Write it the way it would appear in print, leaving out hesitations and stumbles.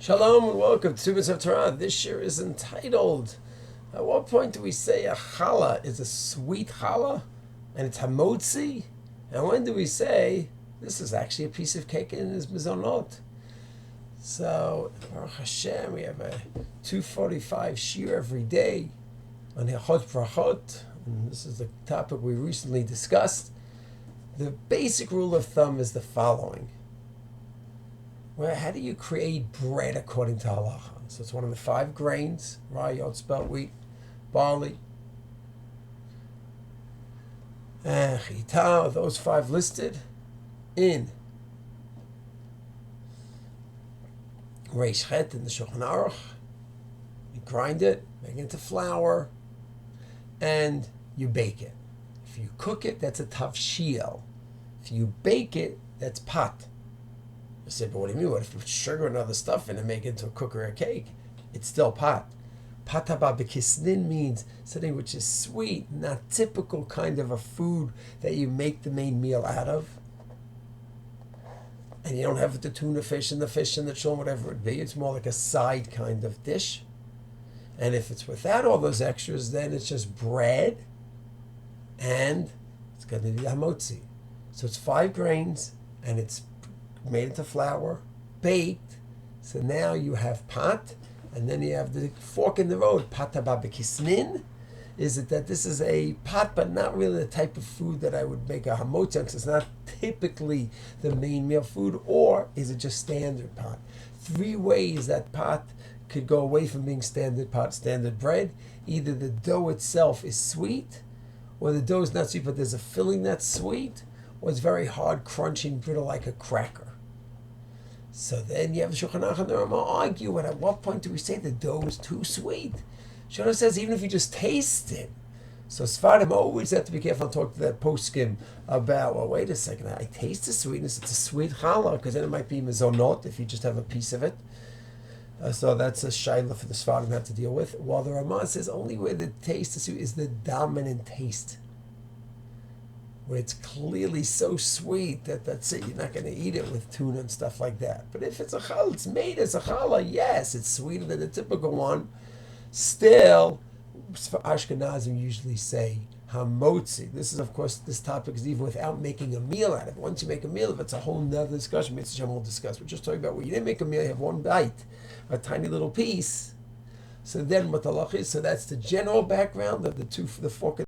Shalom and welcome to Mitzvah Torah. This year is entitled, at what point do we say a challah is a sweet challah and it's hamotzi? And when do we say this is actually a piece of cake and is mizonot? So, Baruch Hashem, we have a 245 shir every day on Hilchot Brachot. And this is the topic we recently discussed. The basic rule of thumb is the following. Well, how do you create bread according to halacha? So it's one of the 5 grains: rye, oat, spelt, wheat, barley, and chita. Those 5 listed in Reish Chet in the Shulchan Aruch. You grind it, make it into flour, and you bake it. If you cook it, that's a tavshil. If you bake it, that's pat. I said, but what do you mean? What if you put sugar and other stuff in and make it into a cookie or a cake? It's still pat. Pat haba b'kisnin means something which is sweet, not typical kind of a food that you make the main meal out of. And you don't have the tuna fish and the challah, whatever it be. It's more like a side kind of dish. And if it's without all those extras, then it's just bread and it's going to be hamotzi. So it's 5 grains and it's made into flour, baked. So now you have pat, and then you have the fork in the road. Pat haba b'kisnin. Is it that this is a pat, but not really the type of food that I would make a hamotzi, because it's not typically the main meal food, or is it just standard pat? 3 ways that pat could go away from being standard pat, standard bread. Either the dough itself is sweet, or the dough is not sweet, but there's a filling that's sweet, or it's very hard, crunchy, and brittle like a cracker. So then you have the Shulchan Aruch and the Rama argue, and at what point do we say the dough is too sweet? Shulchan says even if you just taste it. So Sfarim always have to be careful and talk to that poskim about, well, wait a second, I taste the sweetness, it's a sweet challah, because then it might be mezonot if you just have a piece of it. So that's a shaila for the Sfarim have to deal with. While the Rama says only where the taste is sweet is the dominant taste, where it's clearly so sweet that that's it, you're not going to eat it with tuna and stuff like that. But if it's a challah, it's made as a challah, yes, it's sweeter than the typical one. Still, Ashkenazim usually say hamotzi. This is, of course, this topic is even without making a meal out of it. Once you make a meal of it, it's a whole nother discussion. Mitzvah will discuss. We're just talking about where you didn't make a meal, you have one bite, a tiny little piece. So then what the halach is, so that's the general background of the fork